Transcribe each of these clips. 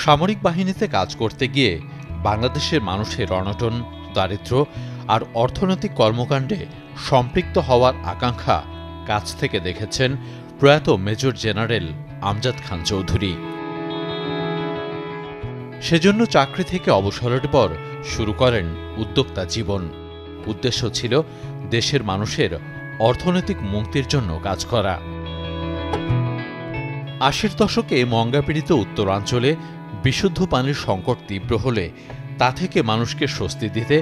সামরিক বাহিনীতে কাজ করতে গিয়ে বাংলাদেশের মানুষের অনটন, দারিদ্র্য আর অর্থনৈতিক কর্মকাণ্ডে সম্পৃক্ত হওয়ার আকাঙ্ক্ষা কাছ থেকে দেখেছেন প্রয়াত মেজর জেনারেল আমজাদ খান চৌধুরী। সেজন্য চাকরি থেকে অবসরের পর শুরু করেন উদ্যোক্তা জীবন। উদ্দেশ্য ছিল দেশের মানুষের অর্থনৈতিক মুক্তির জন্য কাজ করা। ৮০ দশকে মঙ্গাপীড়িত উত্তরাঞ্চলে বিশুদ্ধ পানির সংকট তীব্র হলে তা থেকে মানুষকে স্বস্তি দিতে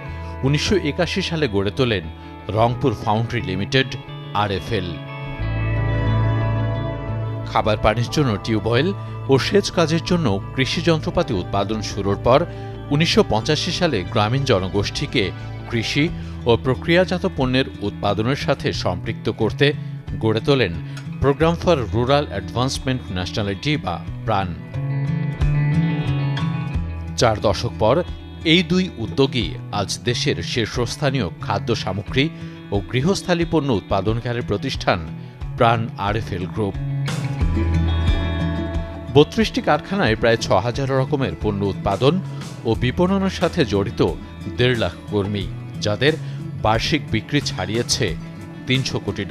১৯৮১ সালে গড়ে তোলেন রংপুর ফাউন্ড্রি লিমিটেড RFL। খাবার পানির জন্য টিউবওয়েল ও সেচ কাজের জন্য কৃষি যন্ত্রপাতি উৎপাদন শুরুর পর ১৯৮৫ সালে গ্রামীণ জনগোষ্ঠীকে কৃষি ও প্রক্রিয়াজাত পণ্যের উৎপাদনের সাথে সম্পৃক্ত করতে গড়ে তোলেন program for rural advancement nationality বা প্রাণ। ৪ দশক পর এই দুই উদ্যোগই আজ দেশের শীর্ষস্থানীয় খাদ্য সামগ্রী ও গৃহস্থালী পণ্য উৎপাদনকারী প্রতিষ্ঠান প্রাণ RFL গ্রুপ। ৩২টি কারখানায় প্রায় ৬,০০০ রকমের পণ্য উৎপাদন ও বিপণনের সাথে জড়িত ১.৫ লাখ কর্মী, যাদের বার্ষিক বিক্রি ছাড়িয়েছে $৩০০ কোটি।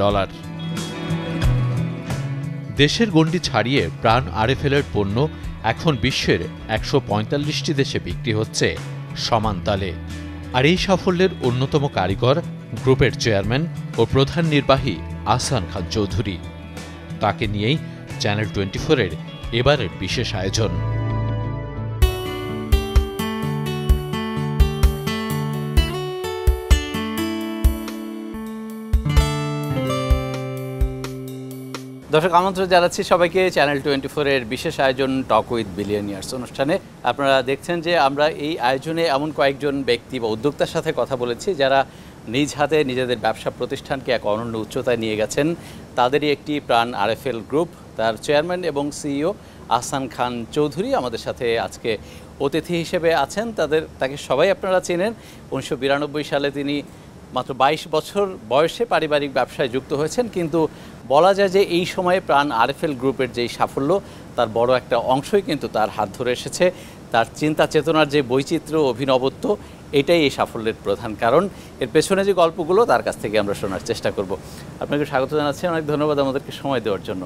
দেশের গণ্ডি ছাড়িয়ে প্রাণ RFL-এর পণ্য এখন বিশ্বের ১৪৫টি দেশে বিক্রি হচ্ছে সমান তালে। আর এই সাফল্যের অন্যতম কারিগর গ্রুপের চেয়ারম্যান ও প্রধান নির্বাহী আহসান খান চৌধুরী। তাকে নিয়েই চ্যানেল 24-এর এবারের বিশেষ আয়োজন। দর্শক, আমন্ত্রণ জানাচ্ছি সবাইকে চ্যানেল 24-এর বিশেষ আয়োজন টক উইথ বিলিয়নিয়ার্স অনুষ্ঠানে। আপনারা দেখছেন যে আমরা এই আয়োজনে এমন কয়েকজন ব্যক্তি বা উদ্যোক্তার সাথে কথা বলেছি যারা নিজ হাতে নিজেদের ব্যবসা প্রতিষ্ঠানকে এক অনন্য উচ্চতায় নিয়ে গেছেন। তাদেরই একটি প্রাণ RFL গ্রুপ। তার চেয়ারম্যান এবং CEO আহসান খান চৌধুরী আমাদের সাথে আজকে অতিথি হিসেবে আছেন। তাকে সবাই আপনারা চেনেন। ১৯৯২ সালে তিনি মাত্র ২২ বছর বয়সে পারিবারিক ব্যবসায় যুক্ত হয়েছেন, কিন্তু বলা যায় যে এই সময়ে প্রাণ RFL গ্রুপের যেই সাফল্য তার বড় একটা অংশই কিন্তু তার হাত ধরে এসেছে। তার চিন্তা চেতনার যে বৈচিত্র্য, অভিনবত্ব, এটাই এই সাফল্যের প্রধান কারণ। এর পেছনে যে গল্পগুলো তার কাছ থেকে আমরা শোনার চেষ্টা করব। আপনাকে স্বাগত জানাচ্ছি, অনেক ধন্যবাদ আমাদেরকে সময় দেওয়ার জন্য।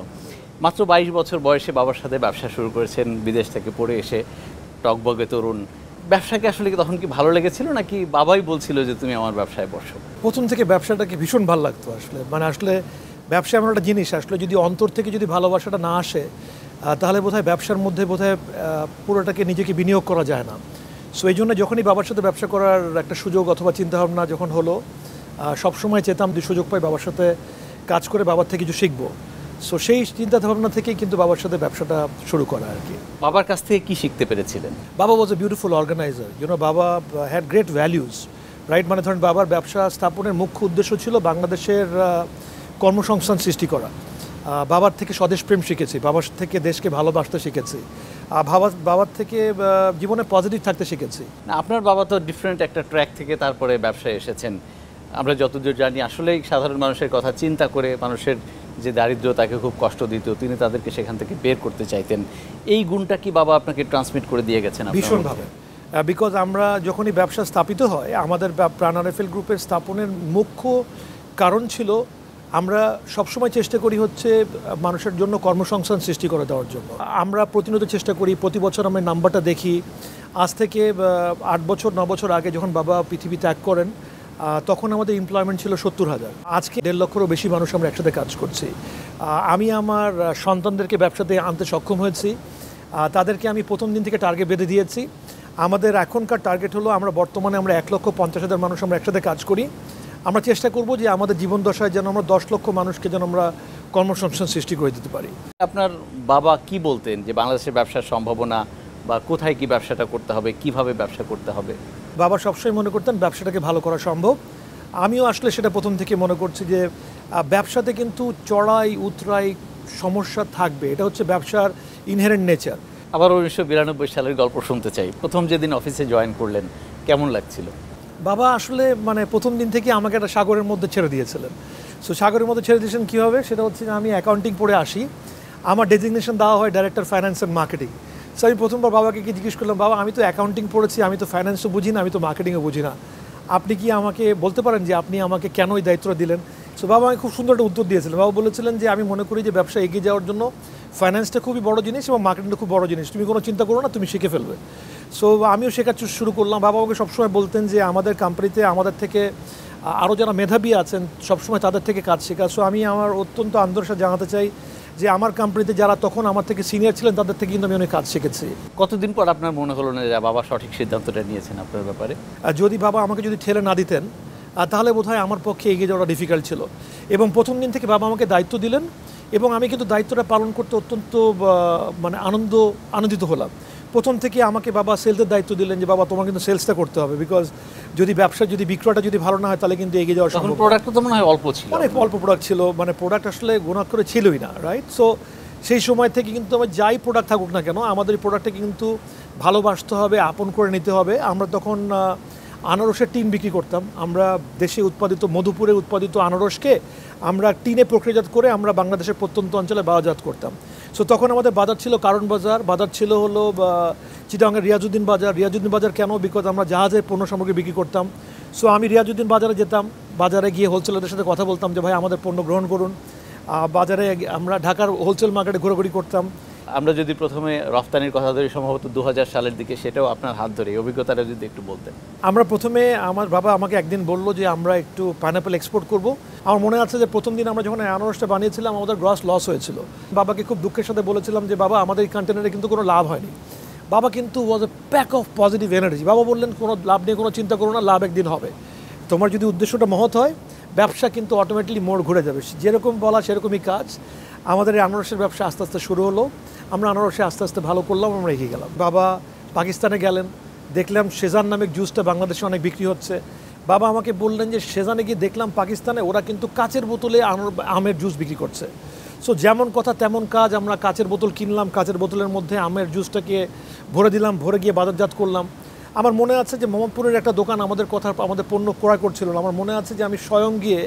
মাত্র ২২ বছর বয়সে বাবার সাথে ব্যবসা শুরু করেছেন, বিদেশ থেকে পড়ে এসে টকবগে তরুণ। ব্যবসাকে আসলে তখন কি ভালো লেগেছিল নাকি বাবাই বলছিল যে তুমি আমার ব্যবসায় বসো? প্রথম থেকে ব্যবসাটাকে ভীষণ ভালো লাগতো। আসলে ব্যবসা এমন একটা জিনিস, আসলে যদি অন্তর থেকে যদি ভালোবাসাটা না আসে তাহলে বোধহয় ব্যবসার মধ্যে পুরোটাকে নিজেকে বিনিয়োগ করা যায় না। সো এই জন্য যখনই বাবার সাথে ব্যবসা করার একটা সুযোগ অথবা চিন্তাভাবনা যখন হলো, সবসময় চেতাম যদি সুযোগ পাই বাবার সাথে কাজ করে বাবার থেকে কিছু শিখবো। সো সেই চিন্তাভাবনা থেকেই কিন্তু বাবার সাথে ব্যবসাটা শুরু করা আর কি। বাবার কাছ থেকে কি শিখতে পেরেছিলেন? বাবা ওয়াজ এ বিউটিফুল অর্গানাইজার। বাবা হ্যাড গ্রেট ভ্যালিউজ, রাইট? ধরেন বাবার ব্যবসা স্থাপনের মুখ্য উদ্দেশ্য ছিল বাংলাদেশের কর্মসংস্থান সৃষ্টি করা। বাবার থেকে স্বদেশপ্রেম শিখেছি, বাবার থেকে দেশকে ভালোবাসতে শিখেছি, বাবার থেকে জীবনে পজিটিভ থাকতে শিখেছি। আপনার বাবা তো ডিফারেন্ট একটা ট্র্যাক থেকে তারপরে ব্যবসায় এসেছেন। আমরা যতদূর জানি আসলেই সাধারণ মানুষের কথা চিন্তা করে, মানুষের যে দারিদ্র তাকে খুব কষ্ট দিত, তিনি তাদেরকে সেখান থেকে বের করতে চাইতেন। এই গুণটা কি বাবা আপনাকে ট্রান্সমিট করে দিয়ে গেছেন? ভীষণভাবে। বিকজ আমরা যখনই ব্যবসা স্থাপিত হয়, আমাদের প্রাণ RFL গ্রুপের স্থাপনের মুখ্য কারণ ছিল আমরা সবসময় চেষ্টা করি মানুষের জন্য কর্মসংস্থান সৃষ্টি করে দেওয়ার জন্য। আমরা প্রতিনিয়ত চেষ্টা করি, প্রতি বছর আমরা নাম্বারটা দেখি। আজ থেকে ৮ বছর ৯ বছর আগে যখন বাবা পৃথিবী ত্যাগ করেন, তখন আমাদের এমপ্লয়মেন্ট ছিল ৭০,০০০। আজকে ১.৫ লক্ষেরও বেশি মানুষ আমরা একসাথে কাজ করছি। আমি আমার সন্তানদেরকে ব্যবসাতে আনতে সক্ষম হয়েছি। তাদেরকে আমি প্রথম দিন থেকে টার্গেট বেঁধে দিয়েছি। আমাদের এখনকার টার্গেট হলো আমরা ১,৫০,০০০ মানুষ আমরা একসাথে কাজ করি। আমরা চেষ্টা করব যে আমাদের জীবন দশায় যেন আমরা ১০ লক্ষ মানুষকে যেন আমরা কর্মসংস্থান সৃষ্টি করে দিতে পারি। আপনার বাবা কি বলতেন যে বাংলাদেশের ব্যবসার সম্ভাবনা বা কোথায় কি ব্যবসাটা করতে হবে, কিভাবে ব্যবসা করতে হবে? বাবা সবসময় মনে করতেন ব্যবসাটাকে ভালো করা সম্ভব। আমিও আসলে সেটা প্রথম থেকে মনে করছি যে ব্যবসাতে কিন্তু চড়াই উতরাই সমস্যা থাকবে, এটা হচ্ছে ব্যবসার ইনহেরেন্ট নেচার। আবার ১৯৯২ সালের গল্প শুনতে চাই। প্রথম যেদিন অফিসে জয়েন করলেন কেমন লাগছিল? বাবা আসলে প্রথম দিন থেকে আমাকে একটা সাগরের মধ্যে ছেড়ে দিয়েছিলেন। সো সাগরের মধ্যে ছেড়ে দিয়েছেন কীভাবে? সেটা হচ্ছে যে আমি অ্যাকাউন্টিং পড়ে আসি, আমার ডেজিগনেশন দেওয়া হয় director finance and marketing. So আমি প্রথমবার বাবাকে কি জিজ্ঞেস করলাম, বাবা আমি তো অ্যাকাউন্টিং পড়েছি, আমি তো ফাইন্যান্সও বুঝি না, আমি তো মার্কেটিংও বুঝি না, আপনি কি আমাকে বলতে পারেন যে আপনি আমাকে কেন এই দায়িত্বটা দিলেন? সো বাবা আমাকে খুব সুন্দর একটা উত্তর দিয়েছিলেন। বাবা বলেছিলেন যে আমি মনে করি যে ব্যবসা এগিয়ে যাওয়ার জন্য ফাইন্যান্সটা খুবই বড় জিনিস এবং মার্কেটিংটা খুব বড় জিনিস, তুমি কোনো চিন্তা করো না, তুমি শিখে ফেলবে। সো আমিও শেখা শুরু করলাম। বাবা আমাকে সবসময় বলতেন যে আমাদের কোম্পানিতে আমাদের থেকে আরও যারা মেধাবী আছেন সবসময় তাদের থেকে কাজ শেখা। সো আমি আমার অত্যন্ত আন্তরিক সাথে জানাতে চাই যে আমার কোম্পানিতে যারা তখন আমার থেকে সিনিয়র ছিলেন তাদের থেকে কিন্তু আমি অনেক কাজ শিখেছি। কতদিন পর আপনার মনে হলো না যে বাবা সঠিক সিদ্ধান্তটা নিয়েছেন আপনার ব্যাপারে? যদি বাবা আমাকে যদি ঠেলে না দিতেন তাহলে বোধহয় আমার পক্ষে এগিয়ে যাওয়াটা ডিফিকাল্ট ছিল। এবং প্রথম দিন থেকে বাবা আমাকে দায়িত্ব দিলেন এবং আমি কিন্তু দায়িত্বটা পালন করতে অত্যন্ত মানে আনন্দিত হলাম। প্রথম থেকে আমাকে বাবা সেলসের দায়িত্ব দিলেন যে বাবা তোমার কিন্তু সেলসটা করতে হবে, বিকজ যদি ব্যবসা যদি বিক্রয়টা যদি ভালো না হয় তাহলে কিন্তু এগিয়ে যাওয়া সম্ভব। প্রোডাক্টটা তো মনে হয় অল্প ছিল, অনেক অল্প প্রোডাক্ট ছিল, মানে প্রোডাক্ট আসলে গুণা করে ছিলই না, রাইট? সো সেই সময় থেকে কিন্তু আমার যাই প্রোডাক্ট থাকুক না কেন আমাদের এই প্রোডাক্টটা কিন্তু ভালোবাসতে হবে, আপন করে নিতে হবে। আমরা তখন আনারসের টিন বিক্রি করতাম। আমরা দেশে উৎপাদিত মধুপুরে উৎপাদিত আনারসকে আমরা টিনে প্রক্রিয়াজাত করে আমরা বাংলাদেশের প্রত্যন্ত অঞ্চলে বাজারজাত করতাম। সো তখন আমাদের বাজার ছিল কারণ বাজার, বাজার ছিল হলো চিটাগাংয়ের রিয়াজউদ্দিন বাজার। রিয়াজউদ্দিন বাজার কেন? বিকজ আমরা জাহাজের পণ্য সামগ্রী বিক্রি করতাম। সো আমি রিয়াজউদ্দিন বাজারে যেতাম, বাজারে গিয়ে হোলসেলারদের সাথে কথা বলতাম যে ভাই আমাদের পণ্য গ্রহণ করুন। বাজারে আমরা ঢাকার হোলসেল মার্কেটে ঘোরাঘুরি করতাম। আমরা যদি প্রথমে রফতানির কথা ধরি সম্ভবত 2000 সালের দিকে, সেটাও আপনার হাত ধরে, অভিজ্ঞতাটা যদি একটু বলতেন। আমরা প্রথমে আমার বাবা আমাকে একদিন বললো যে আমরা একটু পাইনাপেল এক্সপোর্ট করব। আমার মনে আছে যে প্রথম দিন আমরা যখন আনারসটা বানিয়েছিলাম আমাদের গ্রস লস হয়েছিল। বাবাকে খুব দুঃখের সাথে বলেছিলাম যে বাবা আমাদের এই কন্টেনারে কিন্তু কোনো লাভ হয়নি। বাবা কিন্তু was a pack of positive energy. বাবা বললেন কোনো লাভ নিয়ে কোনো চিন্তা করো না, লাভ একদিন হবে। তোমার যদি উদ্দেশ্যটা মহৎ হয় ব্যবসা কিন্তু অটোমেটিকলি মোড় ঘুরে যাবে। যেরকম বলা সেরকমই কাজ। আমাদের এই আনারসের ব্যবসা আস্তে আস্তে শুরু হলো। আমরা আনারসে আস্তে আস্তে ভালো করলাম, আমরা এগিয়ে গেলাম। বাবা পাকিস্তানে গেলেন, দেখলাম সেজান নামের জুসটা বাংলাদেশে অনেক বিক্রি হচ্ছে। বাবা আমাকে বললেন যে সেজানে গিয়ে দেখলাম পাকিস্তানে ওরা কিন্তু কাচের বোতলে আমের জুস বিক্রি করছে। সো যেমন কথা তেমন কাজ, আমরা কাচের বোতল কিনলাম, কাচের বোতলের মধ্যে আমের জুসটাকে ভরে দিলাম, ভরে গিয়ে বাজারজাত করলাম। আমার মনে আছে যে মোহাম্মদপুরের একটা দোকান আমাদের পণ্য ক্রয় করছিল। আমার মনে আছে যে আমি স্বয়ং গিয়ে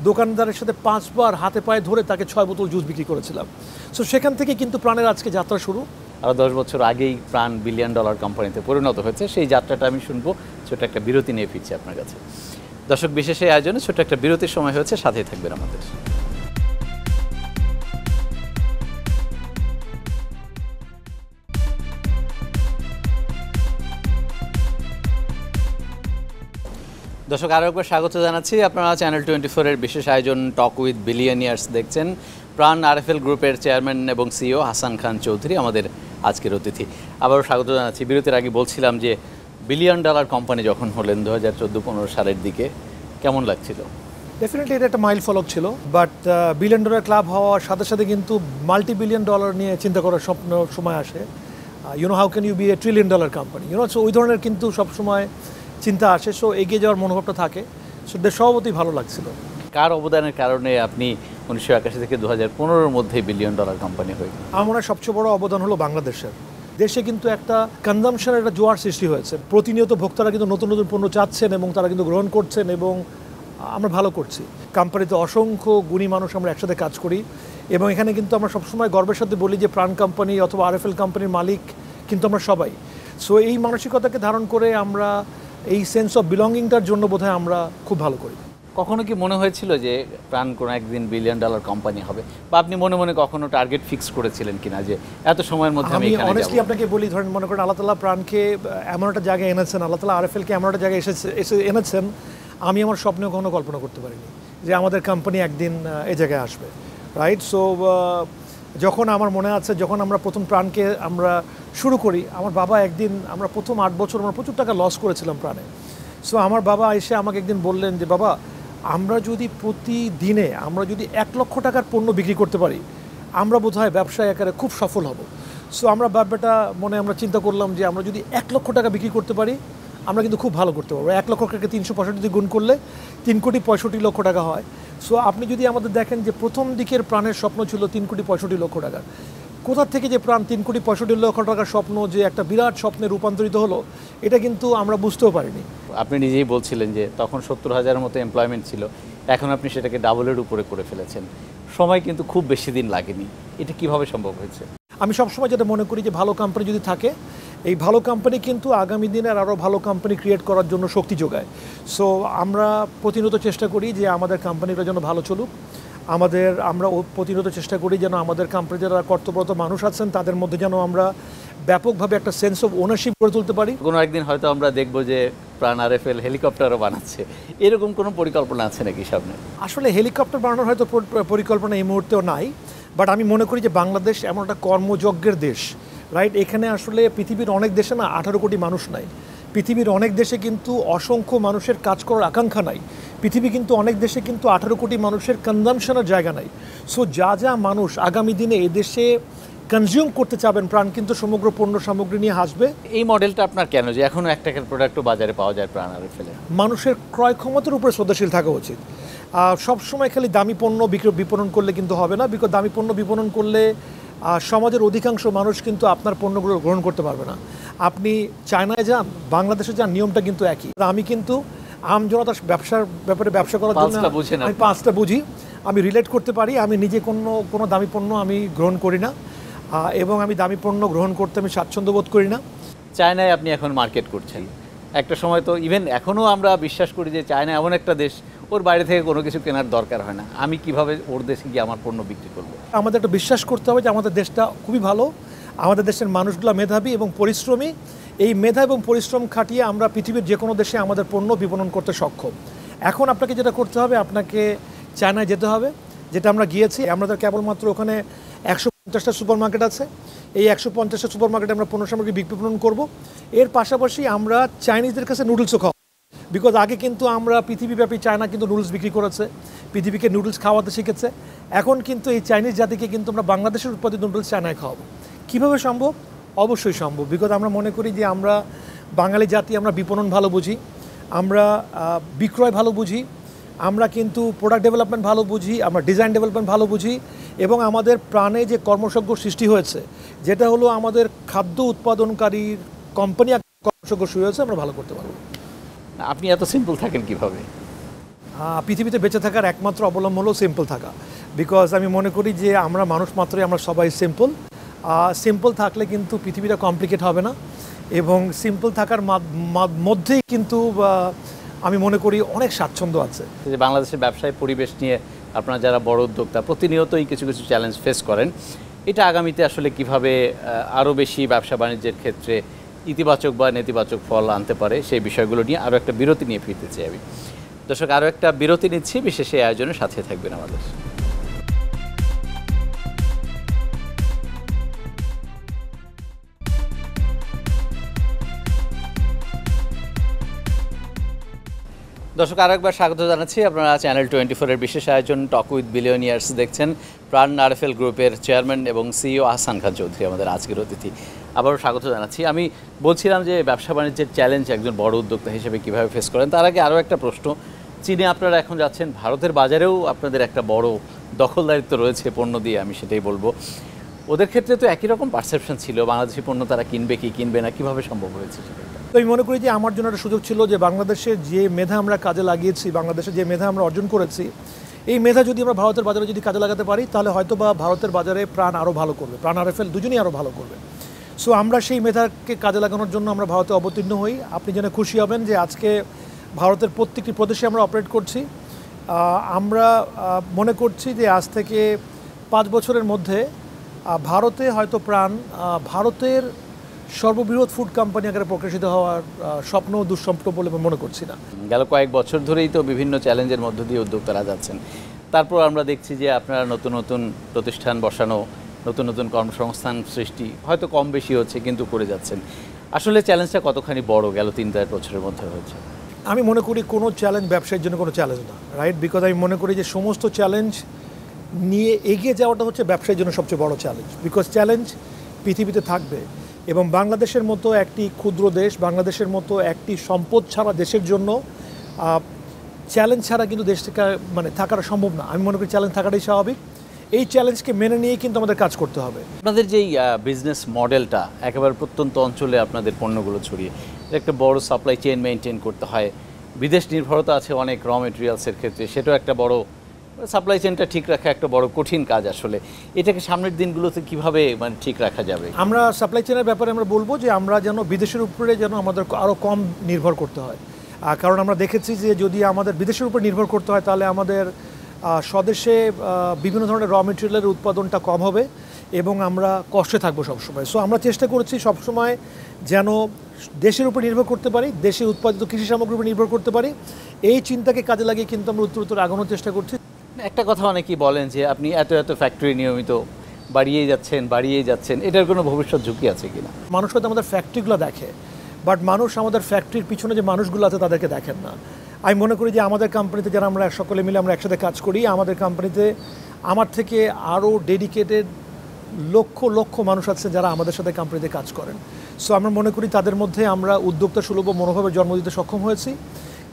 দোকানদারের সাথে 5 বার হাতে পায়ে ধরে তাকে 6 বোতল জুস বিক্রি করেছিলাম। সো সেখান থেকে কিন্তু প্রাণের আজকে যাত্রা শুরু। আর 10 বছর আগেই প্রাণ $1 বিলিয়ন কোম্পানিতে পরিণত হয়েছে। সেই যাত্রাটা আমি শুনবো, ছোট একটা বিরতি নিয়ে ফিরছি আপনার কাছে। দর্শক বিশেষ এই আয়োজনে ছোট একটা বিরতির সময় হয়েছে, সাথেই থাকবেন আমাদের। দর্শক আরও একবার স্বাগত জানাচ্ছি। আপনারা চ্যানেল 24-এর বিশেষ আয়োজন টক উইথ বিলিয়নিয়ার্স দেখছেন। প্রাণ আরএফএল গ্রুপের চেয়ারম্যান এবং সিইও হাসান খান চৌধুরী আমাদের আজকের অতিথি। আবারও স্বাগত জানাচ্ছি। বিরতির আগে বলছিলাম যে $1 বিলিয়ন কোম্পানি যখন হলেন 2014-15 সালের দিকে, কেমন লাগছিল? ডেফিনেটলি এটা একটা মাইল ফলক ছিল, বাট $1 বিলিয়ন ক্লাব হওয়ার সাথে সাথে কিন্তু $multi billion নিয়ে চিন্তা করার স্বপ্ন সময় আসে। How can you be $1 trillion company, so ওই ধরনের কিন্তু সবসময় চিন্তা আসে। সো এগিয়ে যাওয়ার মনোভাবটা থাকে। সো স্বভাবতই ভালো লাগছিল। কার অবদানের কারণে আপনি 1981 থেকে 2015-এর মধ্যে $1 বিলিয়ন কোম্পানি হয়ে গেলেন? আমার মনে হয় সবচেয়ে বড় অবদান হলো বাংলাদেশের। দেশে কিন্তু একটা কনজামশনের একটা জোয়ার সৃষ্টি হয়েছে। প্রতিনিয়ত ভোক্তারা কিন্তু নতুন নতুন পণ্য চাচ্ছেন এবং তারা কিন্তু গ্রহণ করছেন এবং আমরা ভালো করছি। কোম্পানিতে অসংখ্য গুণী মানুষ আমরা একসাথে কাজ করি এবং এখানে কিন্তু আমরা সবসময় গর্বের সাথে বলি যে প্রাণ কোম্পানি অথবা আরএফএল কোম্পানির মালিক কিন্তু আমরা সবাই। সো এই মানসিকতাকে ধারণ করে আমরা এই সেন্স অফ বিলঙ্গিংটার জন্য বোধহয় আমরা খুব ভালো করি। কখনো কি মনে হয়েছিল যে প্রাণ কোনো একদিন $1 বিলিয়ন কোম্পানি হবে, বা আপনি মনে মনে কখনো টার্গেট ফিক্স করেছিলেন কিনা যে এত সময়ের মধ্যে আমি এখানে যাব? অনেস্টলি আপনাকে বলি, ধরেন মনে করেন আল্লাহ তাআলা প্রাণকে এমন একটা জায়গায় এনেছেন, আল্লাহ তাআলা আরএফএলকে এমন একটা জায়গায় এনেছেন আমি আমার স্বপ্নেও কখনো কল্পনা করতে পারিনি যে আমাদের কোম্পানি একদিন এই জায়গায় আসবে, রাইট? সো যখন আমার মনে আছে যখন আমরা প্রথম প্রাণকে আমরা শুরু করি, আমার বাবা একদিন, আমরা প্রথম 8 বছর আমরা প্রচুর টাকা লস করেছিলাম প্রাণে। সো আমার বাবা এসে আমাকে একদিন বললেন যে বাবা আমরা যদি প্রতিদিনে আমরা যদি $1 লক্ষ পণ্য বিক্রি করতে পারি আমরা বোধহয় ব্যবসায় আকারে খুব সফল হব। সো আমরা ব্যাপারটা মনে আমরা চিন্তা করলাম যে আমরা যদি $1 লক্ষ বিক্রি করতে পারি আমরা কিন্তু খুব ভালো করতে পারবো। 1 লক্ষ টাকাকে 365 গুণ করলে 3,65,00,000 হয়। সো আপনি যদি আমাদের দেখেন যে প্রথম দিকের প্রাণের স্বপ্ন ছিল 3,65,00,000। কোথা থেকে যে প্রাণ 3,65,00,000 স্বপ্ন যে একটা বিরাট স্বপ্নে রূপান্তরিত হলো এটা কিন্তু আমরা বুঝতেও পারিনি। আপনি নিজেই বলছিলেন যে তখন 70,000-এর মতো এমপ্লয়মেন্ট ছিল, এখন আপনি সেটাকে ডাবলের উপরে করে ফেলেছেন। সময় কিন্তু খুব বেশি দিন লাগেনি, এটা কিভাবে সম্ভব হয়েছে? আমি সবসময় যেটা মনে করি যে ভালো কোম্পানি যদি থাকে, এই ভালো কোম্পানি কিন্তু আগামী দিনের আরও ভালো কোম্পানি ক্রিয়েট করার জন্য শক্তি যোগায়। সো আমরা প্রতিনিয়ত চেষ্টা করি যে আমাদের কোম্পানিটা যেন ভালো চলুক। আমরা প্রতিনিয়ত চেষ্টা করি যেন আমাদের কোম্পানি যারা কর্তব্যরত মানুষ আছেন তাদের মধ্যে যেন আমরা ব্যাপকভাবে একটা সেন্স অফ ওনারশিপ গড়ে তুলতে পারি। কোনো একদিন হয়তো আমরা দেখব যে প্রাণ আরএফএল হেলিকপ্টারও বানাচ্ছে, এরকম কোনো পরিকল্পনা আছে নাকি সামনে? আসলে হেলিকপ্টার বানানোর হয়তো পরিকল্পনা এই মুহূর্তেও নাই, বাট আমি মনে করি যে বাংলাদেশ এমন একটা কর্মযজ্ঞের দেশ, রাইট? এখানে আসলে পৃথিবীর অনেক দেশে না 18 কোটি মানুষ নাই। পৃথিবীর অনেক দেশে কিন্তু অসংখ্য মানুষের কাজ করার আকাঙ্ক্ষা নাই। পৃথিবী কিন্তু অনেক দেশে কিন্তু 18 কোটি মানুষের কনজামশনের জায়গা নাই। সো যা মানুষ আগামী দিনে এদেশে কনজিউম করতে চাবেন, প্রাণ কিন্তু সমগ্র পণ্য সামগ্রী নিয়ে হাসবে। এই মডেলটা আপনার কেন, যে এখনও এক টাকার প্রোডাক্টও বাজারে পাওয়া যায় প্রাণ আরএফএল? মানুষের ক্রয় ক্ষমতার উপরে শ্রদ্ধাশীল থাকা উচিত। সবসময় খালি দামি পণ্য বিপণন করলে কিন্তু হবে না, বিকজ দামি পণ্য বিপণন করলে সমাজের অধিকাংশ মানুষ কিন্তু আপনার পণ্যগুলো গ্রহণ করতে পারবে না। আপনি চায়নায় যান, বাংলাদেশে যান, নিয়মটা কিন্তু একই। আমি কিন্তু আমজনতার ব্যবসার ব্যাপারে ব্যবসা করার জন্য আমি 5টা বুঝি, আমি রিলেট করতে পারি। আমি নিজে কোনো দামি পণ্য আমি গ্রহণ করি না, এবং আমি দামি পণ্য গ্রহণ করতে আমি স্বাচ্ছন্দ্য বোধ করি না। চায়নায় আপনি এখন মার্কেট করছেন, একটা সময় তো ইভেন এখনও আমরা বিশ্বাস করি যে চায়না এমন একটা দেশ, ওর বাইরে থেকে কোনো কিছু কেনার দরকার হয় না, আমি কিভাবে ওর দেশে গিয়ে আমার পণ্য বিক্রি করব? আমাদের একটা বিশ্বাস করতে হবে যে আমাদের দেশটা খুবই ভালো, আমাদের দেশের মানুষগুলো মেধাবী এবং পরিশ্রমী। এই মেধা এবং পরিশ্রম খাটিয়ে আমরা পৃথিবীর যে কোনো দেশে আমাদের পণ্য বিপণন করতে সক্ষম। এখন আপনাকে যেটা করতে হবে, আপনাকে চায়নায় যেতে হবে, যেটা আমরা গিয়েছি। আমাদের কেবলমাত্র ওখানে 150টা সুপার মার্কেট আছে। এই 150টা সুপার মার্কেটে আমরা পণ্য সামগ্রী বিপণন করব। এর পাশাপাশি আমরা চাইনিজদের কাছে নুডলসও খাওয়াবো, বিকজ আগে কিন্তু আমরা পৃথিবীব্যাপী চায়না কিন্তু নুডলস বিক্রি করেছে, পৃথিবীকে নুডলস খাওয়াতে শিখেছে। এখন কিন্তু এই চাইনিজ জাতিকে কিন্তু আমরা বাংলাদেশের উৎপাদিত নুডলস চায়নায় খাওয়াবো। কীভাবে সম্ভব? অবশ্যই সম্ভব, বিকজ আমরা মনে করি যে আমরা বাঙালি জাতি, আমরা বিপণন ভালো বুঝি, আমরা বিক্রয় ভালো বুঝি, আমরা কিন্তু প্রোডাক্ট ডেভেলপমেন্ট ভালো বুঝি, আমরা ডিজাইন ডেভেলপমেন্ট ভালো বুঝি, এবং আমাদের প্রাণে যে কর্মযজ্ঞ সৃষ্টি হয়েছে, যেটা হলো আমাদের খাদ্য উৎপাদনকারীর কোম্পানি কর্মযজ্ঞ শুরু হয়েছে, আমরা ভালো করতে পারবো। আপনি এত সিম্পল থাকেন কিভাবে? পৃথিবীতে বেঁচে থাকার একমাত্র অবলম্বন হলো সিম্পল থাকা, বিকজ আমি মনে করি যে আমরা মানুষ মাত্রই, আমরা সবাই সিম্পল। সিম্পল থাকলে কিন্তু পৃথিবীটা কমপ্লিকেট হবে না, এবং সিম্পল থাকার মধ্যেই কিন্তু আমি মনে করি অনেক স্বাচ্ছন্দ্য আছে। যে বাংলাদেশের ব্যবসায় পরিবেশ নিয়ে আপনারা যারা বড় উদ্যোক্তা প্রতিনিয়তই কিছু কিছু চ্যালেঞ্জ ফেস করেন, এটা আগামীতে আসলে কিভাবে আরও বেশি ব্যবসা বাণিজ্যের ক্ষেত্রে ইতিবাচক বা নেতিবাচক ফল আনতে পারে, সেই বিষয়গুলো নিয়ে আরও একটা বিরতি নিয়ে ফিরতে চাই আমি। দর্শক, আরও একটা বিরতি নিচ্ছি, বিশেষ এই আয়োজনের সাথে থাকবেন আমাদের। দর্শক, আরও একবার স্বাগত জানাচ্ছি। আপনারা চ্যানেল 24-এর বিশেষ আয়োজন টক উইথ বিলিয়নিয়ার্স দেখছেন। প্রাণ আরএফএল গ্রুপের চেয়ারম্যান এবং সিইও আহসান খান চৌধুরী আমাদের আজকের অতিথি। আবারও স্বাগত জানাচ্ছি। আমি বলছিলাম যে ব্যবসা বাণিজ্যের চ্যালেঞ্জ একজন বড় উদ্যোক্তা হিসেবে কীভাবে ফেস করেন। তার আগে আরও একটা প্রশ্ন, চীনে আপনারা এখন যাচ্ছেন, ভারতের বাজারেও আপনাদের একটা বড় দখলদারিত্ব রয়েছে পণ্য দিয়ে, আমি সেটাই বলবো। ওদের ক্ষেত্রে তো একই রকম পারসেপশন ছিল, বাংলাদেশি পণ্য তারা কিনবে কি কিনবে না, কীভাবে সম্ভব হয়েছে সেটা? তো আমি মনে করি যে আমার জন্য একটা সুযোগ ছিল যে বাংলাদেশের যে মেধা আমরা কাজে লাগিয়েছি, বাংলাদেশে যে মেধা আমরা অর্জন করেছি, এই মেধা যদি আমরা ভারতের বাজারে যদি কাজে লাগাতে পারি, তাহলে হয়তো বা ভারতের বাজারে প্রাণ আরও ভালো করবে, প্রাণ আরএফএল দুজনেই আরও ভালো করবে। সো আমরা সেই মেধাকে কাজে লাগানোর জন্য আমরা ভারতে অবতীর্ণ হই। আপনি জেনে খুশি হবেন যে আজকে ভারতের প্রত্যেকটি প্রদেশে আমরা অপারেট করছি। আমরা মনে করছি যে আজ থেকে 5 বছরের মধ্যে ভারতে হয়তো প্রাণ ভারতের সর্ববৃহৎ ফুড কোম্পানি আকারে প্রকাশিত হওয়ার স্বপ্ন দুঃস্বপ্ন বলে মনে করছি না। গেল কয়েক বছর ধরেই তো বিভিন্ন চ্যালেঞ্জের মধ্য দিয়ে উদ্যোক্তারা যাচ্ছেন, তারপর আমরা দেখছি যে আপনারা নতুন নতুন প্রতিষ্ঠান বসানো, নতুন নতুন কর্মসংস্থান সৃষ্টি হয়তো কম বেশি হচ্ছে, কিন্তু করে যাচ্ছেন। আসলে চ্যালেঞ্জটা কতখানি বড় গেল 3-4 বছরের মধ্যে হয়েছে? আমি মনে করি কোনো চ্যালেঞ্জ ব্যবসায়ের জন্য কোনো চ্যালেঞ্জ না, রাইট? বিকজ আমি মনে করি যে সমস্ত চ্যালেঞ্জ নিয়ে এগিয়ে যাওয়াটা হচ্ছে ব্যবসায়ের জন্য সবচেয়ে বড় চ্যালেঞ্জ, বিকজ চ্যালেঞ্জ পৃথিবীতে থাকবে, এবং বাংলাদেশের মতো একটি ক্ষুদ্র দেশ, বাংলাদেশের মতো একটি সম্পদ ছাড়া দেশের জন্য চ্যালেঞ্জ ছাড়া কিন্তু দেশ থেকে মানে থাকাটা সম্ভব না। আমি মনে করি চ্যালেঞ্জ থাকাটাই স্বাভাবিক। এই চ্যালেঞ্জকে মেনে নিয়ে কিন্তু আমাদের কাজ করতে হবে। আপনাদের যেই বিজনেস মডেলটা, একেবারে প্রত্যন্ত অঞ্চলে আপনাদের পণ্যগুলো ছড়িয়ে, একটা বড় সাপ্লাই চেইন মেনটেন করতে হয়, বিদেশ নির্ভরতা আছে অনেক র মেটেরিয়ালসের ক্ষেত্রে, সেটাও একটা বড় সাপ্লাই চেনটা ঠিক রাখা একটা বড় কঠিন কাজ আসলে। এটাকে সামনের দিনগুলোতে কিভাবে মানে ঠিক রাখা যাবে? আমরা সাপ্লাই চেনের ব্যাপারে আমরা বলবো যে আমরা যেন বিদেশের উপরে যেন আমাদের আরও কম নির্ভর করতে হয়, কারণ আমরা দেখেছি যে যদি আমাদের বিদেশের উপর নির্ভর করতে হয় তাহলে আমাদের স্বদেশে বিভিন্ন ধরনের র মেটেরিয়ালের উৎপাদনটা কম হবে এবং আমরা কষ্টে থাকবো সবসময়। সো আমরা চেষ্টা করছি সবসময় যেন দেশের উপর নির্ভর করতে পারি, দেশে উৎপাদিত কৃষি সামগ্রীর উপর নির্ভর করতে পারি। এই চিন্তাকে কাজে লাগিয়ে কিন্তু আমরা উত্তরোত্তর আগানোর চেষ্টা করছি। একটা কথা অনেকেই বলেন যে আপনি এত এত ফ্যাক্টরি নিয়মিত বাড়িয়েই যাচ্ছেন, এটার কোনো ভবিষ্যৎ ঝুঁকি আছে কিনা? মানুষ হয়তো আমাদের ফ্যাক্টরিগুলো দেখে, বাট মানুষ আমাদের ফ্যাক্টরির পিছনে যে মানুষগুলো আছে তাদেরকে দেখেন না। আমি মনে করি যে আমাদের কোম্পানিতে যারা আমরা সকলে মিলে আমরা একসাথে কাজ করি, আমাদের কোম্পানিতে আমার থেকে আরও ডেডিকেটেড লক্ষ লক্ষ মানুষ আছে যারা আমাদের সাথে কোম্পানিতে কাজ করেন। সো আমরা মনে করি তাদের মধ্যে আমরা উদ্যোক্তা সুলভ মনোভাবের জন্ম দিতে সক্ষম হয়েছি।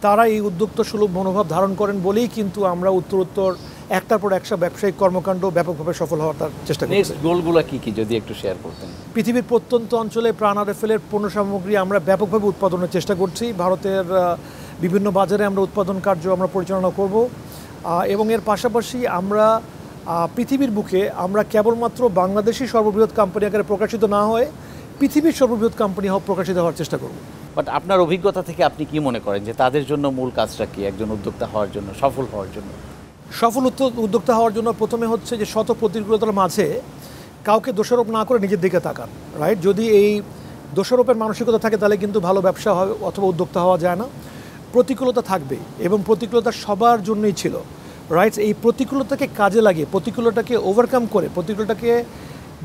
তারা এই উদ্যোক্তা সুলভ মনোভাব ধারণ করেন বলেই কিন্তু আমরা উত্তরোত্তর একটার পর একটা ব্যবসায়িক কর্মকাণ্ড ব্যাপকভাবে সফল হওয়ার চেষ্টা করছি। নেক্সট গোলগুলো কি কি যদি একটু শেয়ার করতেন? পৃথিবীর প্রত্যন্ত অঞ্চলে প্রাণ আরএফএলের পণ্য সামগ্রী আমরা ব্যাপকভাবে উৎপাদনের চেষ্টা করছি। ভারতের বিভিন্ন বাজারে আমরা উৎপাদন কার্য আমরা পরিচালনা করব এবং এর পাশাপাশি আমরা পৃথিবীর বুকে আমরা কেবলমাত্র বাংলাদেশি সর্ববৃহৎ কোম্পানি আকারে প্রকাশিত না হয়ে পৃথিবীর সর্ববৃহৎ কোম্পানি প্রকাশিত হওয়ার চেষ্টা করব। বাট আপনার অভিজ্ঞতা থেকে আপনি কি মনে করেন যে তাদের জন্য মূল কাজটা কি, একজন উদ্যোক্তা হওয়ার জন্য, সফল হওয়ার জন্য? সফল উদ্যোক্তা হওয়ার জন্য প্রথমে হচ্ছে যে শত প্রতিকূলতার মাঝে কাউকে দোষারোপ না করে নিজের দিকে তাকান, রাইট? যদি এই দোষারোপের মানসিকতা থাকে তাহলে কিন্তু ভালো ব্যবসা হয় অথবা উদ্যোক্তা হওয়া যায় না। প্রতিকূলতা থাকবে এবং প্রতিকূলতা সবার জন্যই ছিল, রাইট? এই প্রতিকূলতাকে কাজে লাগিয়ে, প্রতিকূলতাকে ওভারকাম করে, প্রতিকূলতাকে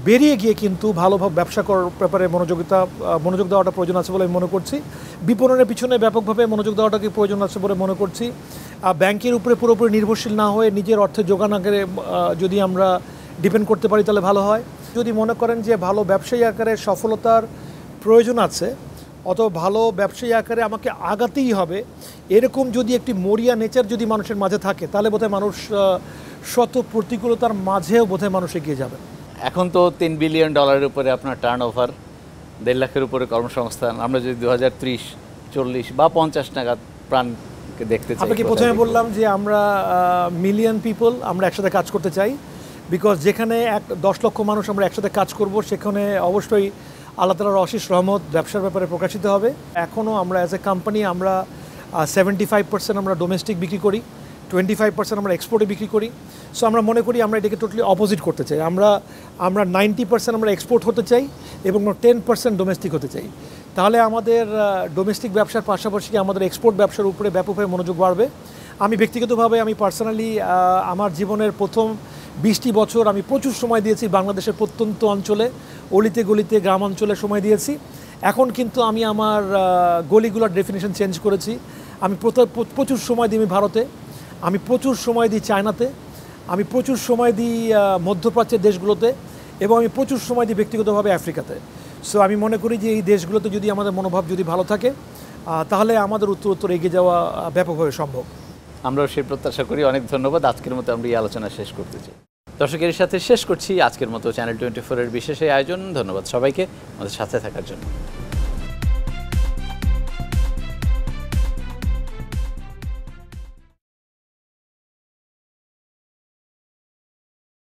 বেরিয়ে গিয়ে কিন্তু ভালোভাবে ব্যবসা করার ব্যাপারে মনোযোগ দেওয়াটা প্রয়োজন আছে বলে আমি মনে করছি। বিপণনের পিছনে ব্যাপকভাবে মনোযোগ দেওয়াটাকে প্রয়োজন আছে বলে মনে করছি। ব্যাংকের উপরে পুরোপুরি নির্ভরশীল না হয়ে নিজের অর্থের যোগান আকারে যদি আমরা ডিপেন্ড করতে পারি তাহলে ভালো হয়। যদি মনে করেন যে ভালো ব্যবসায়ী আকারে সফলতার প্রয়োজন আছে অথবা ভালো ব্যবসায়ী আকারে আমাকে আগাতেই হবে, এরকম যদি একটি মরিয়া নেচার যদি মানুষের মাঝে থাকে তাহলে বোধহয় মানুষ শত প্রতিকূলতার মাঝেও বোধহয় মানুষ এগিয়ে যাবে। এখন তো $3 বিলিয়ন উপরে আপনার টার্ন ওভার, 1.5 লাখের উপরে কর্মসংস্থান। আমরা যদি 2030, 40 বা 50 নাগাদ প্রাণকে দেখতে চাই। আপনাকে প্রথমে বললাম যে আমরা মিলিয়ন পিপল আমরা একসাথে কাজ করতে চাই, বিকজ যেখানে 10 লক্ষ মানুষ আমরা একসাথে কাজ করব সেখানে অবশ্যই আল্লাহ তাআলার অশেষ রহমত ব্যবসার ব্যাপারে প্রকাশিত হবে। এখনও আমরা অ্যাজ এ কোম্পানি আমরা 75% আমরা ডোমেস্টিক বিক্রি করি, 25% আমরা এক্সপোর্টে বিক্রি করি। সো আমরা মনে করি আমরা এটাকে টোটালি অপোজিট করতে চাই। আমরা 90% আমরা এক্সপোর্ট হতে চাই এবং 10% ডোমেস্টিক হতে চাই। তাহলে আমাদের ডোমেস্টিক ব্যবসার পাশাপাশি আমাদের এক্সপোর্ট ব্যবসার উপরে ব্যাপকভাবে মনোযোগ বাড়বে। আমি ব্যক্তিগতভাবে আমি পার্সোনালি আমার জীবনের প্রথম 20টি বছর আমি প্রচুর সময় দিয়েছি বাংলাদেশের প্রত্যন্ত অঞ্চলে, অলিতে গলিতে, গ্রাম অঞ্চলে সময় দিয়েছি। এখন কিন্তু আমি আমার গলিগুলোর ডেফিনেশন চেঞ্জ করেছি। আমি প্রচুর সময় দিই আমি ভারতে, আমি প্রচুর সময় দিই চায়নাতে, আমি প্রচুর সময় দিই মধ্যপ্রাচ্যের দেশগুলোতে এবং আমি প্রচুর সময় দিই ব্যক্তিগতভাবে আফ্রিকাতে। সো আমি মনে করি যে এই দেশগুলোতে যদি আমাদের মনোভাব যদি ভালো থাকে তাহলে আমাদের উত্তর এগিয়ে যাওয়া ব্যাপকভাবে সম্ভব। আমরাও সেই প্রত্যাশা করি। অনেক ধন্যবাদ। আজকের মতো আমরা এই আলোচনা শেষ করতে চাই। দর্শকের সাথে শেষ করছি আজকের মতো চ্যানেল 24 এর বিশেষ এই আয়োজন। ধন্যবাদ সবাইকে আমাদের সাথে থাকার জন্য।